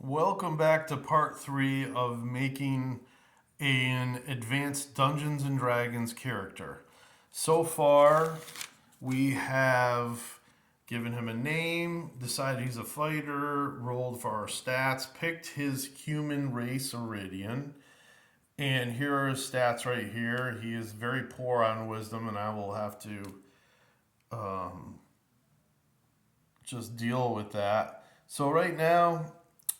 Welcome back to part three of making an advanced Dungeons and Dragons character. So far, we have given him a name, decided he's a fighter, rolled for our stats, picked his human race, Iridian, and here are his stats right here. He is very poor on wisdom, and I will have to um, just deal with that. So, right now,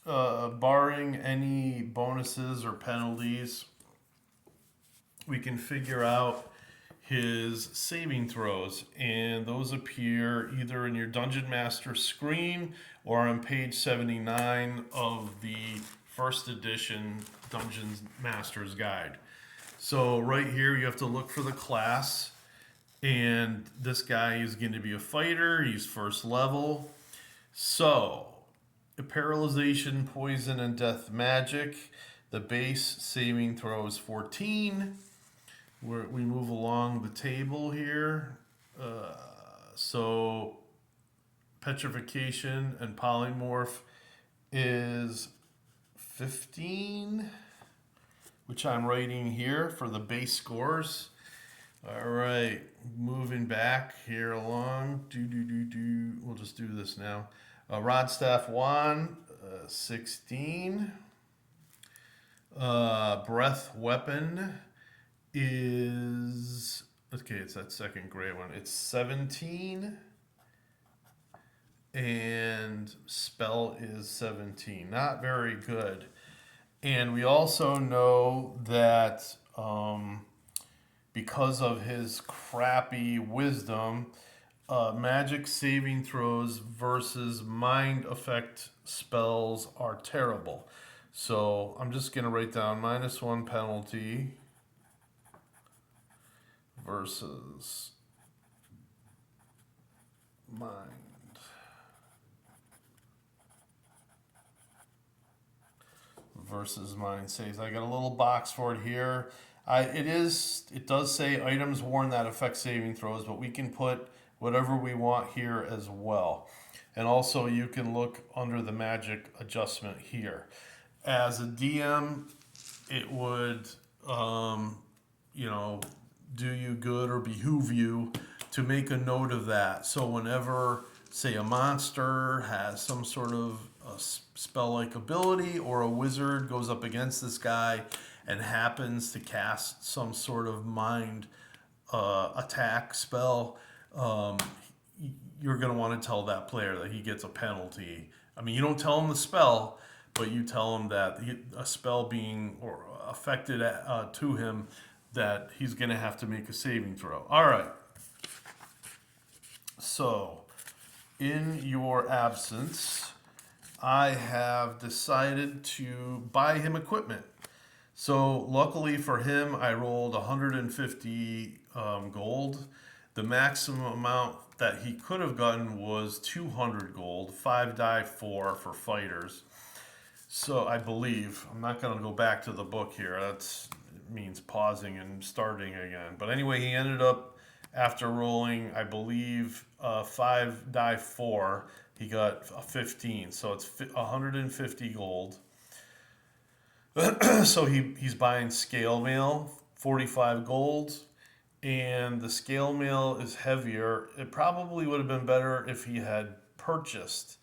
barring any bonuses or penalties, we can figure out his saving throws, and those appear either in your Dungeon Master screen or on page 79 of the first edition Dungeon Master's Guide. So, right here, you have to look for the class, and this guy is going to be a fighter, he's first level. So, paralyzation, poison, and death magic. The base saving throw is 14. We move along the table here. So, petrification and polymorph is 15, which I'm writing here for the base scores. All right, moving back here along. We'll just do this now. Rod Staff Wand, 16. Breath Weapon is. Okay, it's that second gray one. It's 17. And Spell is 17. Not very good. And we also know that because of his crappy wisdom, magic saving throws versus mind effect spells are terrible. So I'm just going to write down -1 penalty versus mind. Versus mind saves. I got a little box for it here. It does say items worn that affect saving throws, but we can put whatever we want here as well. And also you can look under the magic adjustment here. As a DM, it would, you know, do you good or behoove you to make a note of that. So whenever, say, a monster has some sort of a spell-like ability, or a wizard goes up against this guy and happens to cast some sort of mind attack spell, you're going to want to tell that player that he gets a penalty. I mean, you don't tell him the spell, but you tell him that a spell being or affected to him, that he's going to have to make a saving throw. All right. So, in your absence, I have decided to buy him equipment. So, luckily for him, I rolled 150 gold. The maximum amount that he could have gotten was 200 gold, 5 die 4 for fighters. So, I believe, I'm not going to go back to the book here. That means pausing and starting again. But anyway, he ended up, after rolling, I believe, 5 die 4, he got a 15. So it's 150 gold. So he's buying scale mail, 45 gold. And the scale mail is heavier. It probably would have been better if he had purchased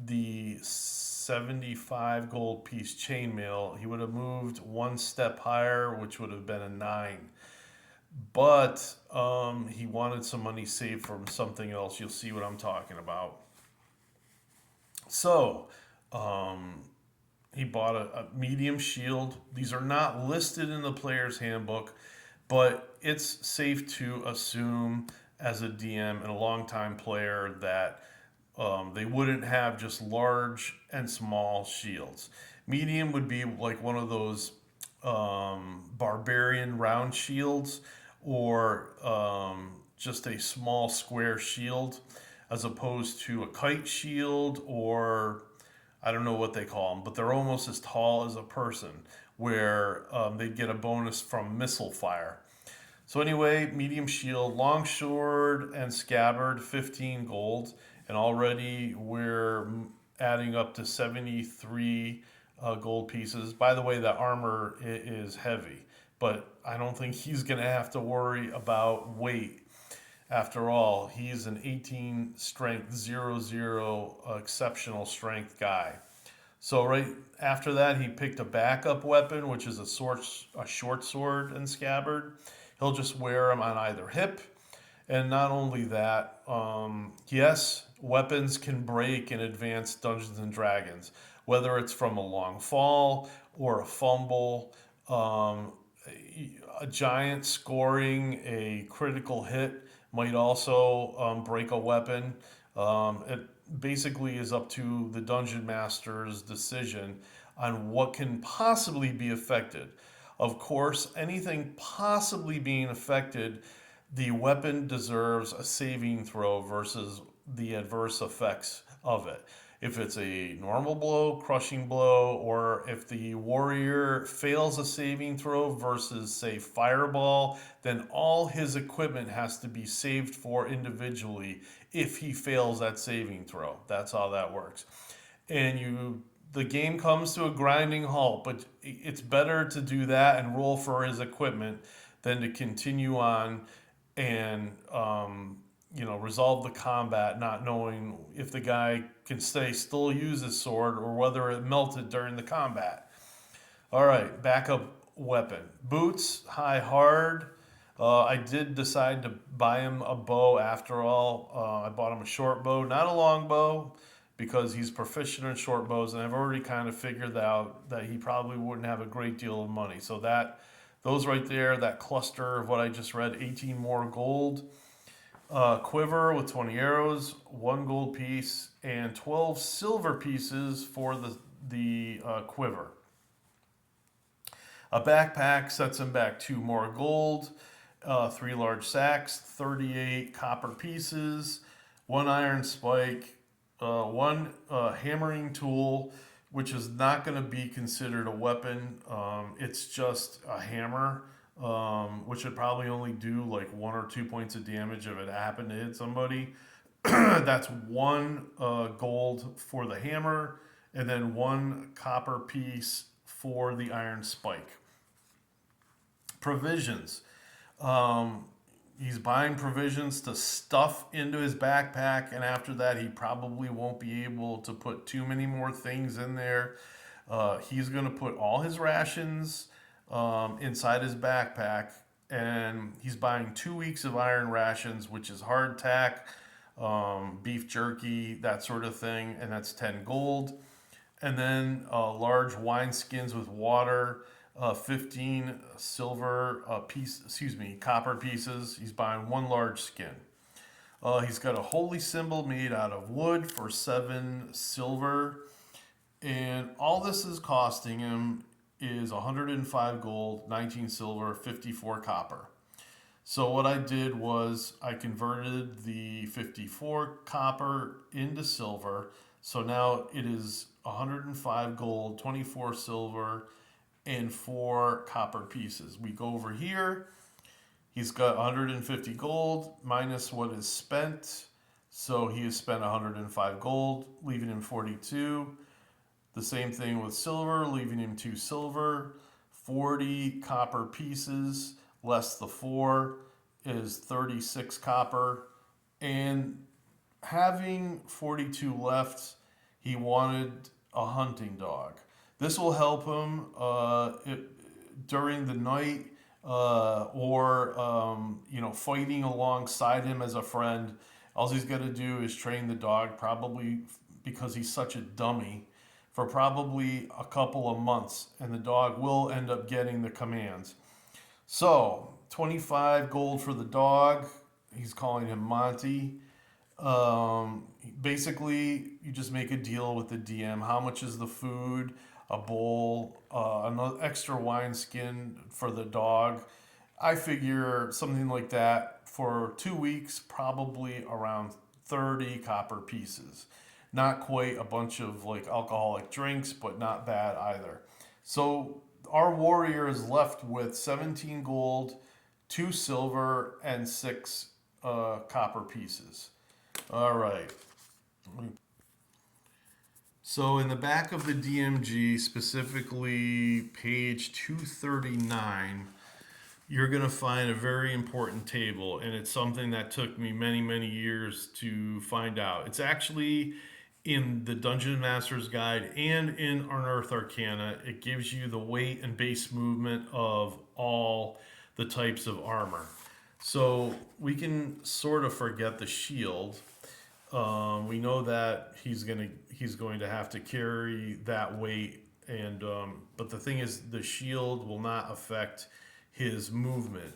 the 75 gold piece chainmail. He would have moved one step higher, which would have been a 9. But he wanted some money saved from something else. You'll see what I'm talking about. So he bought a medium shield. These are not listed in the player's handbook, but it's safe to assume as a DM and a longtime player that they wouldn't have just large and small shields. Medium would be like one of those barbarian round shields, or just a small square shield, as opposed to a kite shield, or I don't know what they call them, but they're almost as tall as a person, where they'd get a bonus from missile fire. So anyway, medium shield, long sword, and scabbard, 15 gold. And already we're adding up to 73 gold pieces. By the way, the armor is heavy, but I don't think he's going to have to worry about weight. After all, he's an 18 strength, 0 exceptional strength guy. So right after that, he picked a backup weapon, which is a short sword and scabbard. He'll just wear them on either hip. And not only that, yes, weapons can break in advanced Dungeons and Dragons, whether it's from a long fall or a fumble. Um, a giant scoring a critical hit might also break a weapon. It basically is up to the dungeon master's decision on what can possibly be affected. Of course, anything possibly being affected, the weapon deserves a saving throw versus the adverse effects of it. If it's a normal blow, crushing blow, or if the warrior fails a saving throw versus, say, fireball, then all his equipment has to be saved for individually if he fails that saving throw. That's how that works. And the game comes to a grinding halt, but it's better to do that and roll for his equipment than to continue on and resolve the combat not knowing if the guy can still use his sword or whether it melted during the combat. All right, backup weapon. Boots, high hard. I did decide to buy him a bow after all. I bought him a short bow, not a long bow, because he's proficient in short bows, and I've already kind of figured out that he probably wouldn't have a great deal of money. So those right there, that cluster of what I just read, 18 more gold. Quiver with 20 arrows, 1 gold piece, and 12 silver pieces for the quiver. A backpack sets him back 2 more gold, 3 large sacks, 38 copper pieces, 1 iron spike, 1 hammering tool, which is not going to be considered a weapon. It's just a hammer, which would probably only do like 1 or 2 points of damage if it happened to hit somebody. That's 1 gold for the hammer, and then 1 copper piece for the iron spike. Provisions. He's buying provisions to stuff into his backpack, and after that, he probably won't be able to put too many more things in there. He's going to put all his rations inside his backpack, and he's buying 2 weeks of iron rations, which is hardtack, beef jerky, that sort of thing, and that's 10 gold. And then large wine skins with water, 15 copper pieces. He's buying 1 large skin. He's got a holy symbol made out of wood for 7 silver. And all this is costing him is 105 gold, 19 silver, 54 copper. So what I did was I converted the 54 copper into silver. So now it is 105 gold, 24 silver, and 4 copper pieces. We go over here. He's got 150 gold minus what is spent. So he has spent 105 gold, leaving him 42. The same thing with silver, leaving him 2 silver. 40 copper pieces less the 4 is 36 copper. And having 42 left, he wanted a hunting dog. This will help him during the night or fighting alongside him as a friend. All he's got to do is train the dog, probably because he's such a dummy, for probably a couple of months, and the dog will end up getting the commands. So 25 gold for the dog. He's calling him Monty. Basically, you just make a deal with the DM. How much is the food? A bowl, another extra wine skin for the dog. I figure something like that for 2 weeks, probably around 30 copper pieces. Not quite a bunch of like alcoholic drinks, but not bad either. So our warrior is left with 17 gold, 2 silver, and 6 copper pieces. All right. So in the back of the DMG, specifically page 239, you're going to find a very important table, and it's something that took me many, many years to find out. It's actually in the Dungeon Master's Guide and in Unearthed Arcana. It gives you the weight and base movement of all the types of armor. So we can sort of forget the shield. We know that he's going to have to carry that weight, and but the thing is, the shield will not affect his movement.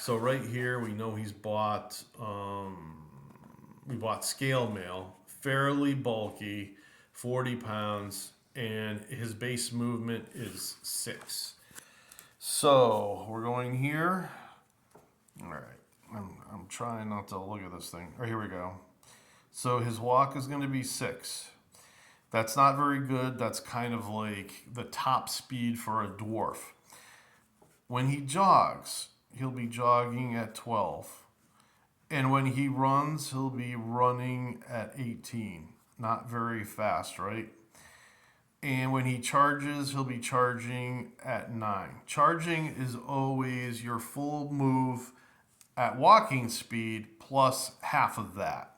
So right here, we know he's bought. We bought scale mail, fairly bulky, 40 pounds, and his base movement is 6. So we're going here. All right. I'm trying not to look at this thing. All right, here we go. So his walk is going to be 6. That's not very good. That's kind of like the top speed for a dwarf. When he jogs, he'll be jogging at 12. And when he runs, he'll be running at 18. Not very fast, right? And when he charges, he'll be charging at 9. Charging is always your full move at walking speed plus half of that.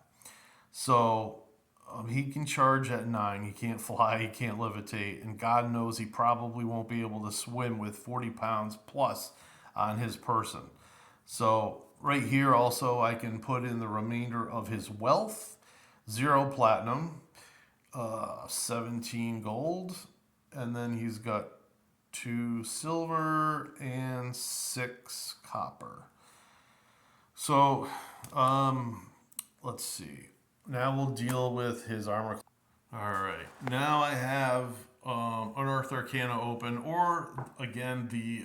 So he can charge at 9. He can't fly, he can't levitate, and God knows he probably won't be able to swim with 40 pounds plus on his person. So right here also I can put in the remainder of his wealth. 0 platinum, 17 gold, and then he's got 2 silver and 6 copper. So let's see. Now we'll deal with his armor. All right. Now I have Unearthed Arcana open, or again the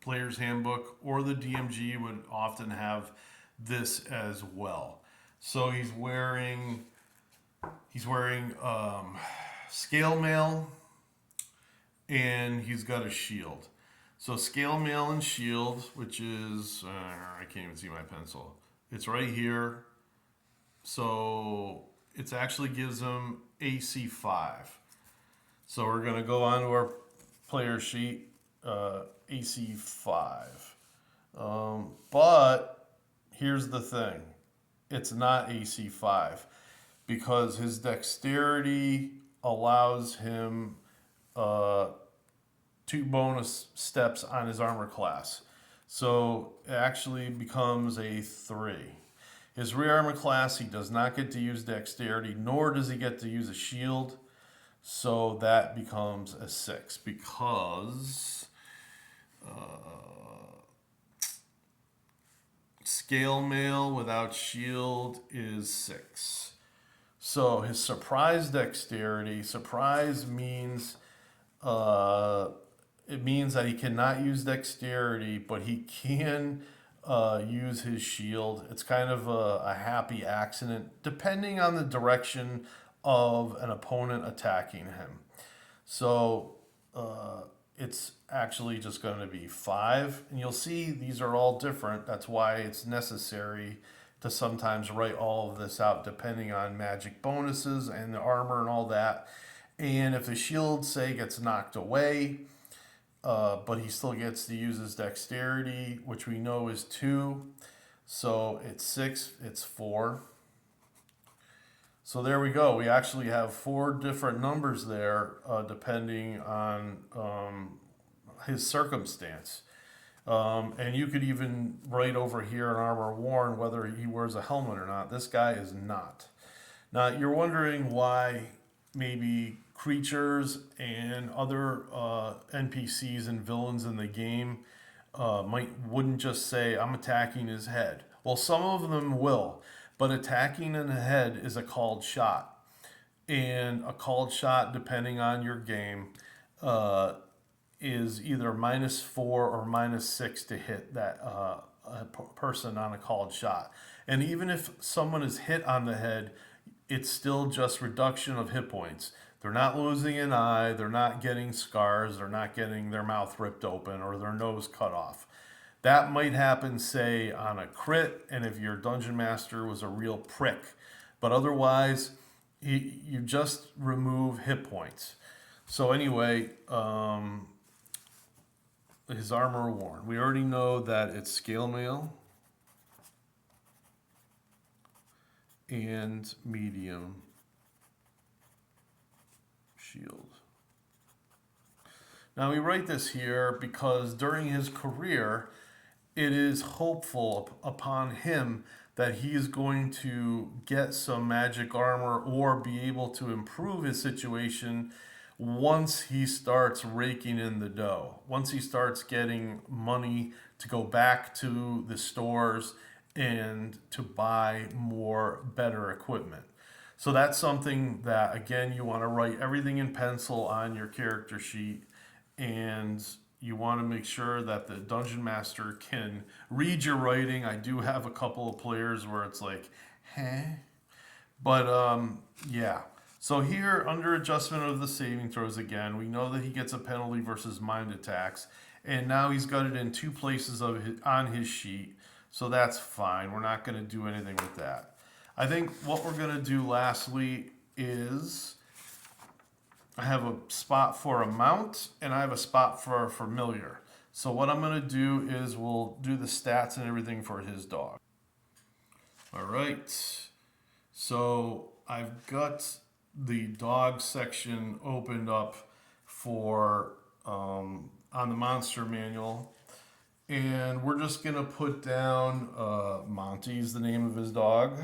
Player's Handbook or the DMG would often have this as well. So he's wearing scale mail, and he's got a shield. So scale mail and shield, which is I can't even see my pencil. It's right here. So it actually gives him AC 5. So we're going to go on to our player sheet, AC 5. But here's the thing. It's not AC 5 because his dexterity allows him 2 bonus steps on his armor class. So it actually becomes a 3. His rear armor class, he does not get to use dexterity, nor does he get to use a shield. So that becomes a 6 because scale mail without shield is 6. So his surprise dexterity, surprise means it means that he cannot use dexterity, but he can use his shield. It's kind of a happy accident, depending on the direction of an opponent attacking him. So it's actually just going to be 5. And you'll see these are all different. That's why it's necessary to sometimes write all of this out, depending on magic bonuses and the armor and all that. And if the shield, say, gets knocked away, but he still gets to use his dexterity, which we know is 2. So it's 6, it's 4. So there we go. We actually have 4 different numbers there, depending on his circumstance. And you could even write over here in armor worn whether he wears a helmet or not. This guy is not. Now you're wondering why maybe creatures and other NPCs and villains in the game wouldn't just say, I'm attacking his head. Well, some of them will, but attacking in the head is a called shot. And a called shot, depending on your game, is either -4 or -6 to hit that person on a called shot. And even if someone is hit on the head, it's still just reduction of hit points. They're not losing an eye, they're not getting scars, they're not getting their mouth ripped open or their nose cut off. That might happen, say, on a crit, and if your dungeon master was a real prick. But otherwise, you just remove hit points. So anyway, his armor worn. We already know that it's scale mail and medium shield. Now we write this here because during his career, it is hopeful upon him that he is going to get some magic armor or be able to improve his situation once he starts raking in the dough. Once he starts getting money to go back to the stores and to buy more better equipment. So that's something that, again, you want to write everything in pencil on your character sheet, and you want to make sure that the dungeon master can read your writing. I do have a couple of players where it's like, huh? But yeah. So here, under adjustment of the saving throws again, we know that he gets a penalty versus mind attacks, and now he's got it in two places on his sheet, so that's fine. We're not going to do anything with that. I think what we're going to do lastly is I have a spot for a mount and I have a spot for a familiar. So what I'm going to do is we'll do the stats and everything for his dog. All right. So I've got the dog section opened up for on the monster manual. And we're just going to put down Monty's the name of his dog.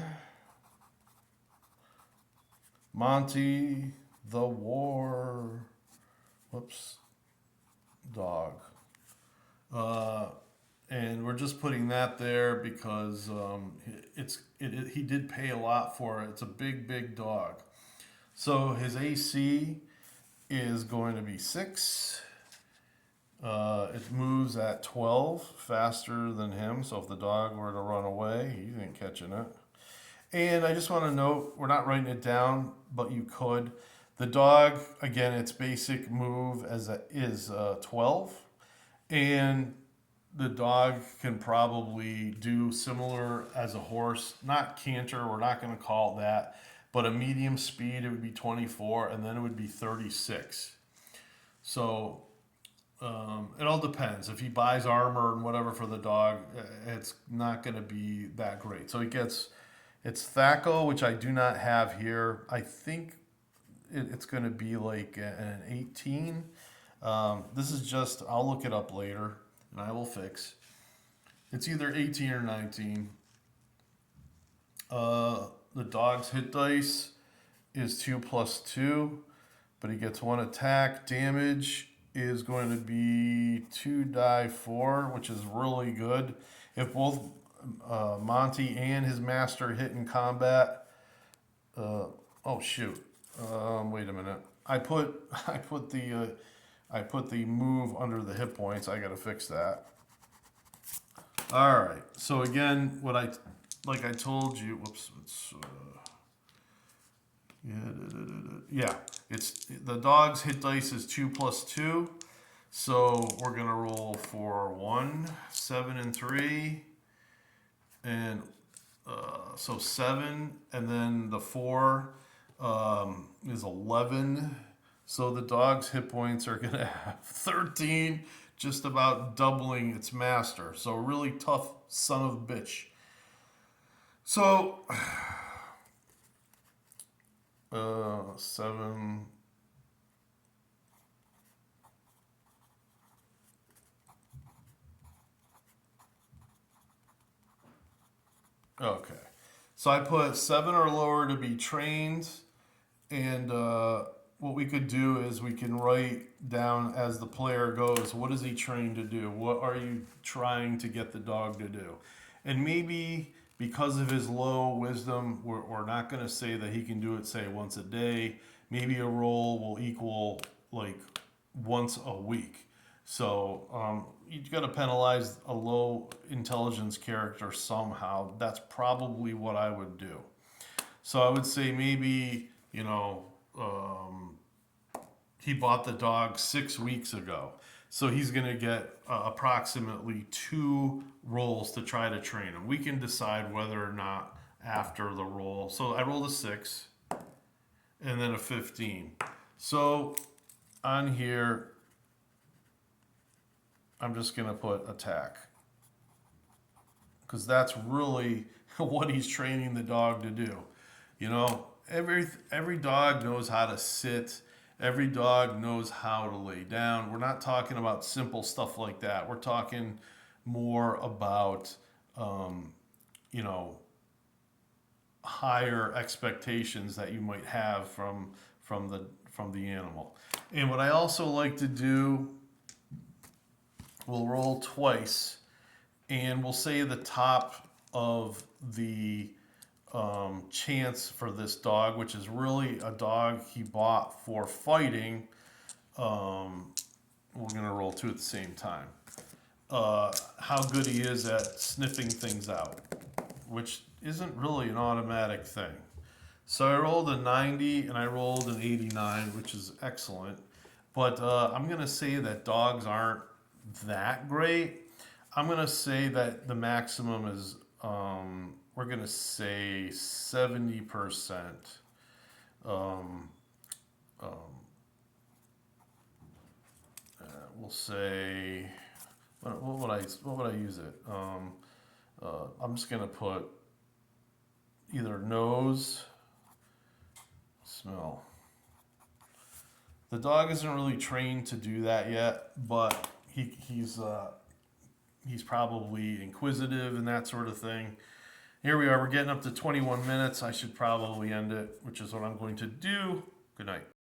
Monty the War, dog. And we're just putting that there because he did pay a lot for it. It's a big dog. So his AC is going to be 6. It moves at 12, faster than him. So if the dog were to run away, he ain't catching it. And I just want to note, we're not writing it down, but you could. The dog, again, its basic move is 12. And the dog can probably do similar as a horse. Not canter, we're not going to call it that. But a medium speed, it would be 24, and then it would be 36. So it all depends. If he buys armor and whatever for the dog, it's not going to be that great. So it's Thaco, which I do not have here. I think it's going to be like an 18. This is just, I'll look it up later and I will fix. It's either 18 or 19. The dog's hit dice is 2 + 2, but he gets 1 attack. Damage is going to be 2 die 4, which is really good. If both Monty and his master hit in combat, oh shoot, wait a minute. I put the move under the hit points. I gotta fix that. All right. So again, like I told you. Whoops. It's the dog's hit dice is 2 + 2. So we're gonna roll for 1, 7, and 3, and so 7, and then the 4 is 11. So the dog's hit points are gonna have 13, just about doubling its master. So a really tough son of a bitch. So 7. Okay. So I put 7 or lower to be trained, and what we could do is we can write down as the player goes, what is he trained to do? What are you trying to get the dog to do? And maybe because of his low wisdom, we're not going to say that he can do it, say, once a day. Maybe a roll will equal like once a week. So you've got to penalize a low intelligence character somehow. That's probably what I would do. So I would say maybe, he bought the dog 6 weeks ago. So he's going to get approximately 2 rolls to try to train him. We can decide whether or not after the roll. So I rolled a 6. and then a 15. So on here, I'm just going to put attack because that's really what he's training the dog to do. You know, every dog knows how to sit. Every dog knows how to lay down. We're not talking about simple stuff like that. We're talking more about, um, you know, higher expectations that you might have from the animal. And what I also like to do, we'll roll twice, and we'll say the top of the chance for this dog, which is really a dog he bought for fighting. We're gonna roll two at the same time. How good he is at sniffing things out, which isn't really an automatic thing. So I rolled a 90 and I rolled an 89, which is excellent. But I'm going to say that dogs aren't that great. I'm going to say that the maximum is, we're going to say 70%. Um, um, we'll say, what would I use it? I'm just going to put either nose, smell. The dog isn't really trained to do that yet, but he's probably inquisitive and that sort of thing. Here we are. We're getting up to 21 minutes. I should probably end it, which is what I'm going to do. Good night.